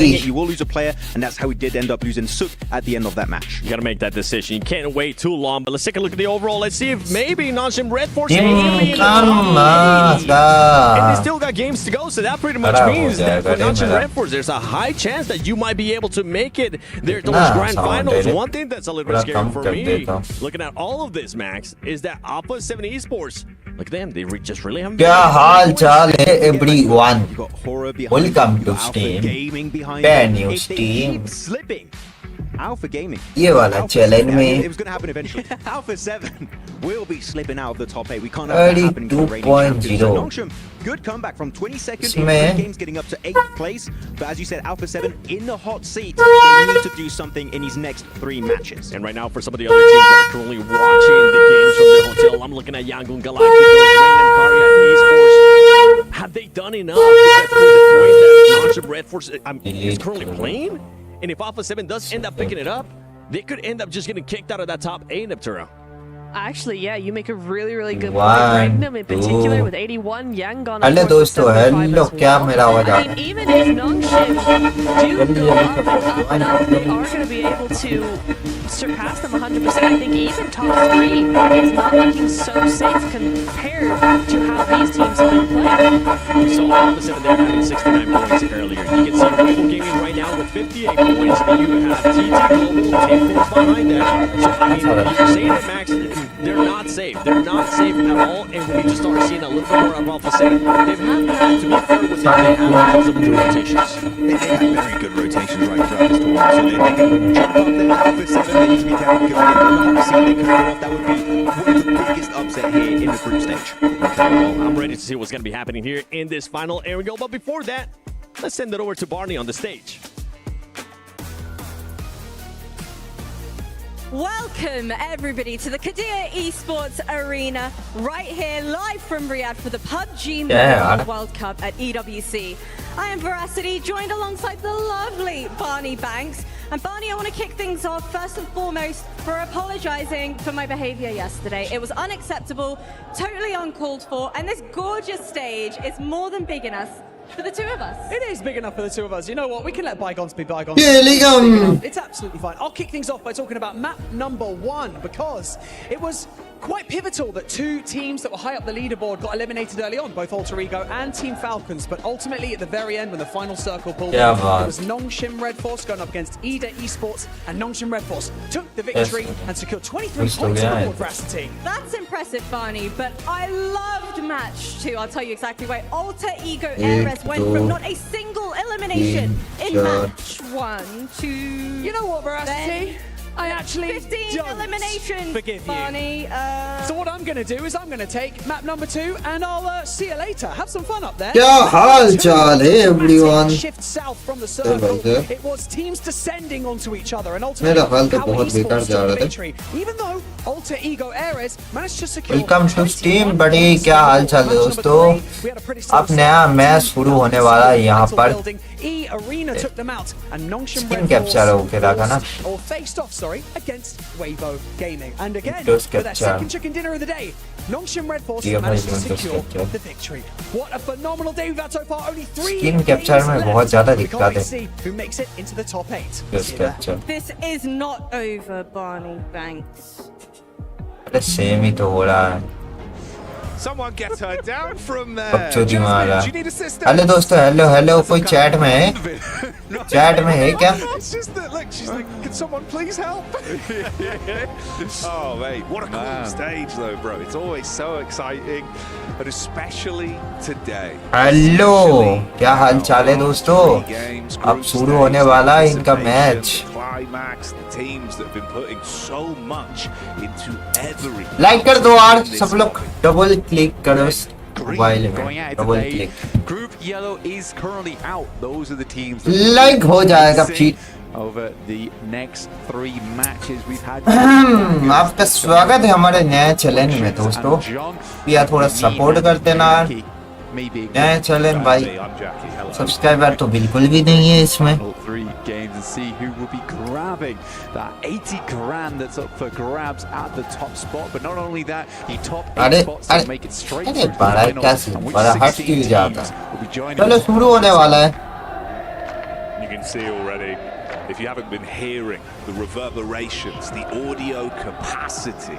You will lose a player, and that's how we did end up losing Sook at the end of that match. You gotta make that decision. You can't wait too long. But let's take a look at the overall. Let's see if maybe non-Shim Red Force and they still got games to go. So that pretty much means that for non-Shim Red Force, there's a high chance that you might be able to make it there to those grand finals. One thing that's a little bit scary for me, looking at all of this, Max, is that Alpha 7 Esports. Look at them. They just really haven't. क्या हाल चाल है everyone? Welcome to Steam. Brand new Steam. Alpha Gaming. ये वाला challenge में. It was going to happen eventually. Alpha 7 will be slipping out of the top 8. We can't have that happening to the reigning champions. So Nongshim, good comeback from 22nd in 3 games, getting up to 8th place. But as you said, Alpha 7 in the hot seat. They need to do something in his next 3 matches. And right now, for some of the other teams that are currently watching the games from their hotel, I'm looking at Yangon Galacticos, Random Karya Esports. Have they done enough to get the point that non-Shim Red Force is currently playing? And if Alpha 7 does end up picking it up, they could end up just getting kicked out of that top 8, Nepturo. Actually, yeah, you make a really good point. Regnum in particular with 81, Yangon. Hello दोस्तों, hello, क्या मेरा आवाज आ रहा है? I mean, even if Nongshim do go up, they are going to be able to surpass them 100%. I think even top 3 is not looking so safe compared to how these teams have been playing. We saw Alpha 7 there having 69 points earlier. You can see Rebel Gaming right now with 58 points. You have TT Global, 10 points behind that. So, I mean, you're saying it, Max, they're not safe. They're not safe at all, and we need to start seeing a little bit more of Alpha 7. They've had, to be fair with them, they have had some good rotations. They have very good rotations right throughout this tournament, so they can jump up there. Alpha 7, they need to be careful because if they're in the hot seat, they could go off. That would be one of the biggest upset here in the group stage. Okay, well, I'm ready to see what's going to be happening here in this final area go. But before that, let's send it over to Barney on the stage. Welcome everybody to the Kadir Esports Arena, right here live from Riyadh for the PUBG Mobile World Cup at EWC. I am Veracity, joined alongside the lovely Barney Banks. And Barney, I want to kick things off first and foremost for apologizing for my behavior yesterday. It was unacceptable, totally uncalled for, and this gorgeous stage is more than big enough for the 2 of us. It is big enough for the 2 of us. You know what? We can let bygones be bygones. It's absolutely fine. I'll kick things off by talking about map number 1 because it was quite pivotal that 2 teams that were high up the leaderboard got eliminated early on, both Alter Ego and Team Falcons. But ultimately, at the very end, when the final circle pulled in, it was Nongshim Red Force going up against EDA Esports, and Nongshim Red Force took the victory and secured 23 points on board Veracity. That's impressive, Barney, but I loved match 2. I'll tell you exactly why. Alter Ego Ares went from not a single elimination in match 1 to... You know what, Veracity? I actually 15 eliminations, forgive Barney. So what I'm going to do is I'm going to take map number 2 and I'll see you later. Have some fun up there. क्या हाल चाल है everyone? Shift south from the circle. It was teams descending onto each other and मेरा हाल तो बहुत बेकार जा रहा था. Even though Alter Ego Ares managed to secure. Welcome to Steam, buddy. क्या हाल चाल है दोस्तों? अब नया मैच शुरू होने वाला है यहाँ पर. Arena took them out and Nongshim Red Force or faced off, against Weibo Gaming. And again, for their second chicken dinner of the day, Nongshim Red Force managed to secure the victory. What a phenomenal day we've had so far. Only 3 games left. We can't see who makes it into the top 8. This is not over, Barney Banks. अरे same ही तो हो रहा है. Someone get her down from there. Do you need assistance? Hello दोस्तों, hello, कोई chat में है? Chat में है क्या? It's just that, look, she's like, can someone please help? Oh mate, what a cool stage though, bro. It's always so exciting, but especially today. Hello, क्या हाल चाल है दोस्तों? अब शुरू होने वाला है इनका match. Climax, the teams that have been putting so much into every. Like कर दो यार, सब लोग double click करो मोबाइल में, double click. Group yellow is currently out. Those are the teams. Like हो जाएगा cheat. Over the next 3 matches we've had. आपका स्वागत है हमारे नए चैलेंज में दोस्तों. या थोड़ा सपोर्ट करते ना. नए चैलेंज भाई. सब्सक्राइबर तो बिल्कुल भी नहीं है इसमें. 3 games and see who will be grabbing that 80 grand that's up for grabs at the top spot. But not only that, the top 8 spots to make it straight through to the finals. बड़ा हट क्यों जाता है. चलो शुरू होने वाला है. PMWC already. If you haven't been hearing the reverberations, the audio capacity,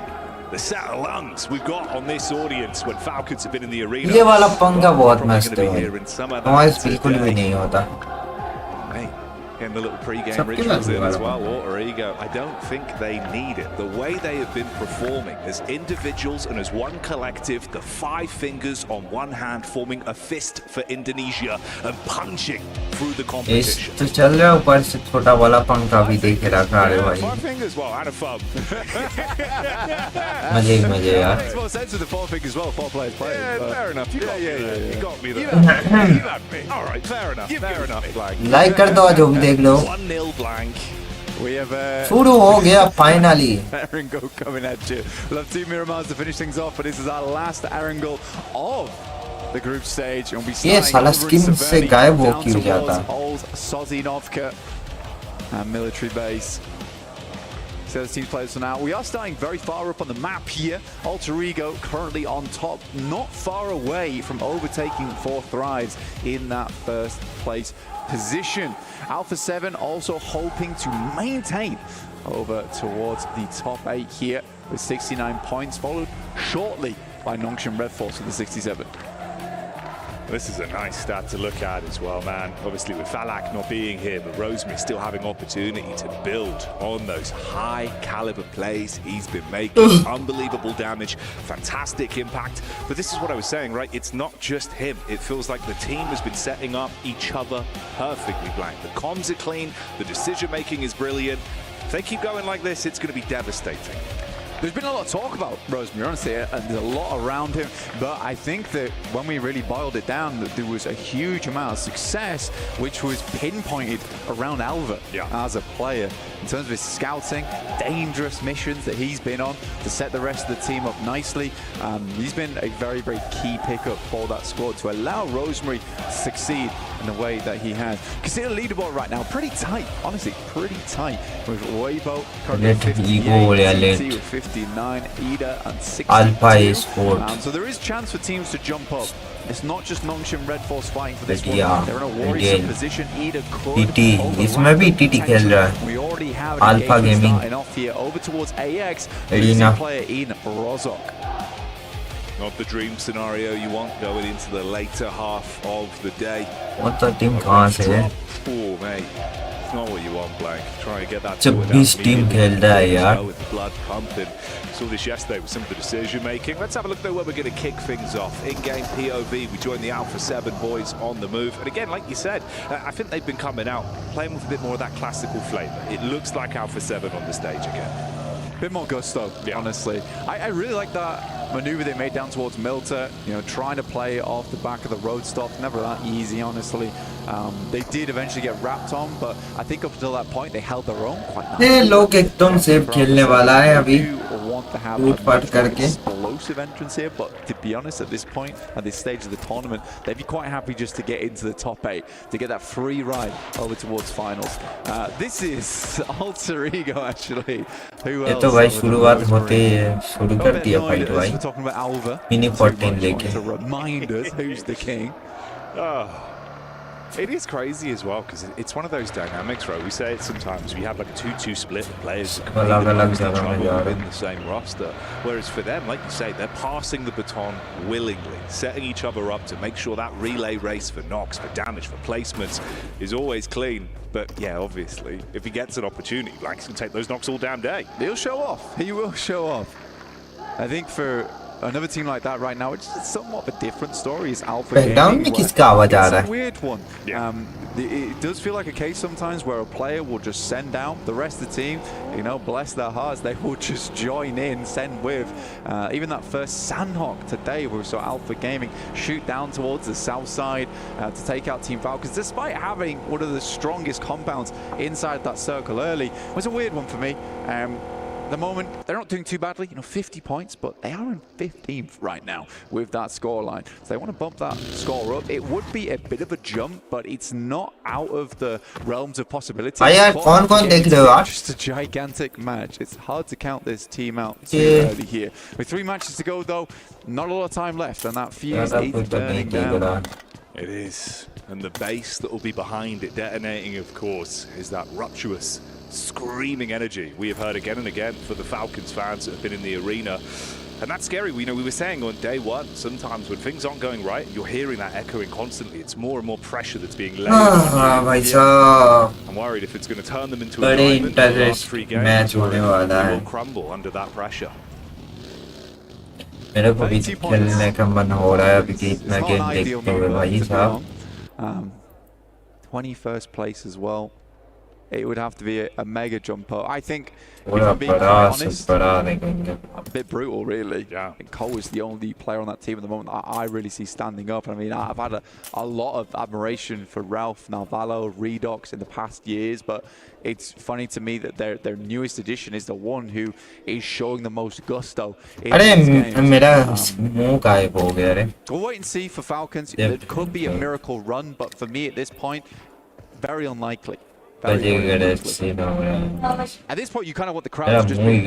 the set of lungs we've got on this audience when Falcons have been in the arena. ये वाला पंगा बहुत मस्त है भाई, नॉइस बिल्कुल भी नहीं होता. In the little pre-game rituals in as well, Alter Ego. I don't think they need it. The way they have been performing as individuals and as one collective, the 5 fingers on one hand forming a fist for Indonesia and punching through the competition. तो चल रहा ऊपर से छोटा वाला पंखा भी देख रखा है भाई. 5 fingers, well, had a fun. मजे ही मजे यार. Makes more sense with the 4 fingers as well, 4 players playing. Yeah, fair enough. You got me there. You got me there. You had me. All right, fair enough. Fair enough. Like कर दो जो भी देख लो. 1-0 blank. We have शुरू हो गया finally. Arengol coming at you. Love Team Miramars to finish things off, but this is our last Arengol of the group stage. And we ये साला स्किन से गायब हो क्यों जाता? Old Sozinovka and military base. So the team's players for now. We are starting very far up on the map here. Alter Ego currently on top, not far away from overtaking 4 Thrives in that first place position. Alpha 7 also hoping to maintain over towards the top 8 here with 69 points, followed shortly by Nongshim Red Force with the 67. This is a nice stat to look at as well, man. Obviously with Falak not being here, but Rosemary still having opportunity to build on those high caliber plays he's been making. Unbelievable damage, fantastic impact. But this is what I was saying, right? It's not just him. It feels like the team has been setting up each other perfectly, Blank. The comms are clean, the decision making is brilliant. If they keep going like this, it's going to be devastating. There's been a lot of talk about Rosemary, honestly, and there's a lot around him, but I think that when we really boiled it down, that there was a huge amount of success which was pinpointed around Alva as a player. In terms of his scouting, dangerous missions that he's been on to set the rest of the team up nicely. He's been a very, very key pickup for that squad to allow Rosemary to succeed in the way that he has. Consider the leaderboard right now, pretty tight, honestly, pretty tight. With Weibo currently 58, TT with 59, Ida and 60. Alpha Sport. So there is chance for teams to jump up. It's not just Nongshim Red Force fighting for this one. They're in a worrisome position. Ida could TT, इसमें भी TT खेल रहा है. We already have Alpha Gaming starting off here over towards AX. Arena Player in Rozok. Not the dream scenario you want going into the later half of the day. What the team कहाँ से है? Oh, mate. It's not what you want, Blank. Try and get that. 26 team खेल रहा है यार. With the blood pumping. Saw this yesterday with some of the decision making. Let's have a look though where we're going to kick things off. In-game POV, we join the Alpha 7 boys on the move. And again, like you said, I think they've been coming out, playing with a bit more of that classical flavour. It looks like Alpha 7 on the stage again. Bit more gusto, honestly. I really like that maneuver they made down towards Milta, you know, trying to play off the back of the road stop. Never that easy, honestly. They did eventually get wrapped on, but I think up until that point, they held their own quite nicely. ये लोग एकदम safe खेलने वाला है अभी. Want to have लूटपाट करके. Explosive entrance here, but to be honest, at this point, at this stage of the tournament, they'd be quite happy just to get into the top 8, to get that free ride over towards finals. This is Alter Ego, actually. Who else? ये तो भाई शुरुआत होते ही शुरू कर दिया fight भाई. We're talking about Alva. Mini 14 लेके. To remind us who's the king. It is crazy as well because it's one of those dynamics, right? We say it sometimes. We have like a 2-2 split of players within the same roster. Whereas for them, like you say, they're passing the baton willingly, setting each other up to make sure that relay race for knocks, for damage, for placements is always clean. But yeah, obviously, if he gets an opportunity, Blank's can take those knocks all damn day. He'll show off. He will show off. I think for another team like that right now, it's somewhat of a different story. It's Alpha Gaming. It's a weird one. Yeah. It does feel like a case sometimes where a player will just send down the rest of the team, you know, bless their hearts, they will just join in, send with. Even that first Sandhawk today, where we saw Alpha Gaming shoot down towards the south side to take out Team Falcons, despite having one of the strongest compounds inside that circle early. It was a weird one for me. The moment, they're not doing too badly, you know, 50 points, but they are in 15th right now with that scoreline. So they want to bump that score up. It would be a bit of a jump, but it's not out of the realms of possibility. Just a gigantic match. It's hard to count this team out too early here. With 3 matches to go, though, not a lot of time left, and that fuse is burning down. It is. And the bass that will be behind it detonating, of course, is that rapturous, screaming energy we have heard again and again for the Falcons fans that have been in the arena. And that's scary. We were saying on day one, sometimes when things aren't going right, you're hearing that echoing constantly. It's more and more pressure that's being laid on you. I'm worried if it's going to turn them into a diamond in the last 3 games, or they will crumble under that pressure. मेरे को भी खेलने का मन हो रहा है अभी कि इतना गेम देखते हुए भाई साहब 21st place as well. It would have to be a mega jumper. I think, if I'm being honest, a bit brutal, really. Yeah. I think Cole is the only player on that team at the moment I really see standing up. I mean, I've had a lot of admiration for Ralph, Nalvalo, Redox in the past years, but it's funny to me that their newest addition is the one who is showing the most gusto in these games. We'll wait and see for Falcons. It could be a miracle run, but for me at this point, very unlikely. At this point, you kind of want the crowd to just be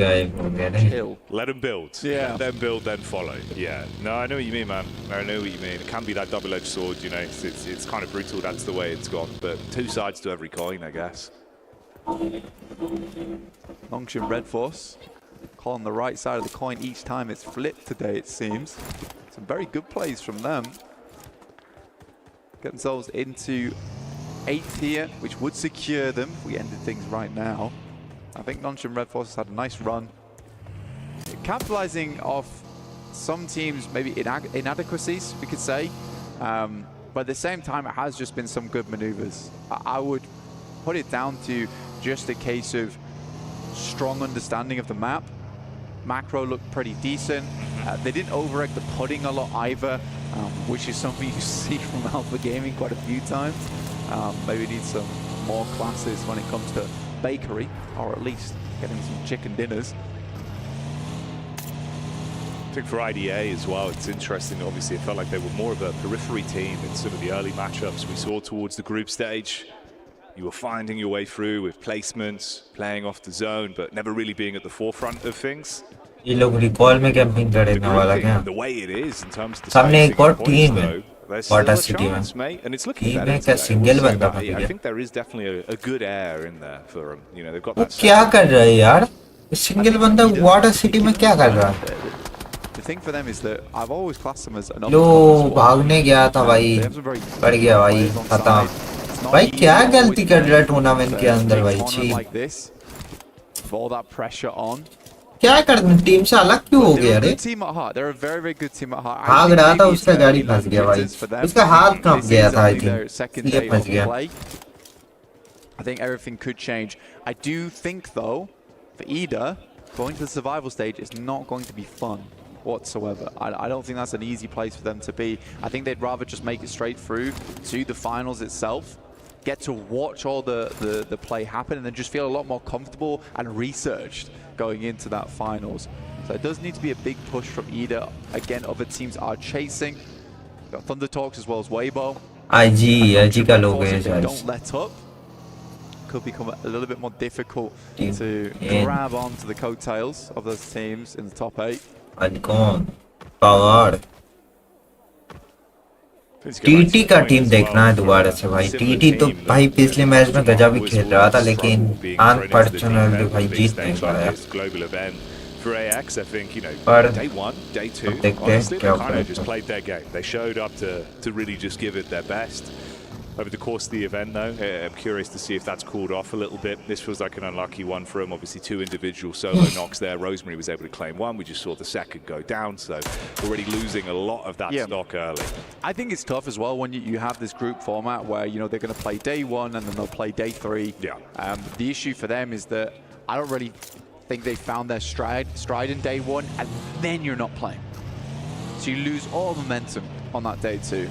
chill. Let them build. Yeah. Let them build, then follow. Yeah. No, I know what you mean, man. I know what you mean. It can be that double-edged sword, you know. It's kind of brutal. That's the way it's gone. But 2 sides to every coin, I guess. Longshin Red Force calling the right side of the coin each time it's flipped today, it seems. Some very good plays from them. Get themselves into 8th here, which would secure them if we ended things right now. I think Longshin Red Force has had a nice run. Capitalizing off some teams' maybe inadequacies, we could say. But at the same time, it has just been some good maneuvers. I would put it down to just a case of strong understanding of the map. Macro looked pretty decent. They didn't overegg the pudding a lot either, which is something you see from Alpha Gaming quite a few times. Maybe need some more classes when it comes to bakery, or at least getting some chicken dinners. I think for IDA as well, it's interesting. Obviously, it felt like they were more of a periphery team in some of the early matchups we saw towards the group stage. You were finding your way through with placements, playing off the zone, but never really being at the forefront of things. ये लोग recall में camping करने वाला क्या? The way it is in terms of सामने एक और team है, Water City में. टीम में क्या सिंगल बंदा फंस गया? I think there is definitely a good air in there for them. You know, they've got that. क्या कर रहा है यार? सिंगल बंदा वाटर सिटी में क्या कर रहा है? The thing for them is that I've always classed them as an लो भागने गया था भाई, पड़ गया भाई, खत्म. भाई क्या गलती कर रहा है टूर्नामेंट के अंदर भाई? छी. All that pressure on. क्या कर टीम से अलग क्यों हो गया रे? They're a very, very good team at heart. भाग रहा था, उसका गाड़ी फंस गया भाई. उसका हाथ कहाँ गया था? I think ये फंस गया. I think everything could change. I do think though, for Ida, going to the survival stage is not going to be fun whatsoever. I don't think that's an easy place for them to be. I think they'd rather just make it straight through to the finals itself, get to watch all the play happen, and then just feel a lot more comfortable and researched going into that finals. So it does need to be a big push from Ida. Again, other teams are chasing. We've got Thunder Talks as well as Weibo. IG का लोग हैं शायद. Don't let up. Could become a little bit more difficult to grab onto the coattails of those teams in the top 8. Uncon, Power. TT का team देखना है दोबारा से भाई. टीटी तो भाई पिछले मैच में गजब ही खेल रहा था, लेकिन अनफॉर्चुनेटली भाई जीत नहीं पाया. For AX, I think, you know, पर day 1, day 2, honestly, they kind of just played their game. They showed up to really just give it their best. Over the course of the event, though, I'm curious to see if that's cooled off a little bit. This feels like an unlucky one for him. Obviously, 2 individual solo knocks there. Rosemary was able to claim 1. We just saw the second go down, so already losing a lot of that stock early. I think it's tough as well when you have this group format where, you know, they're going to play day 1 and then they'll play day 3. Yeah. The issue for them is that I don't really think they found their stride in day 1, and then you're not playing. So you lose all momentum on that day 2.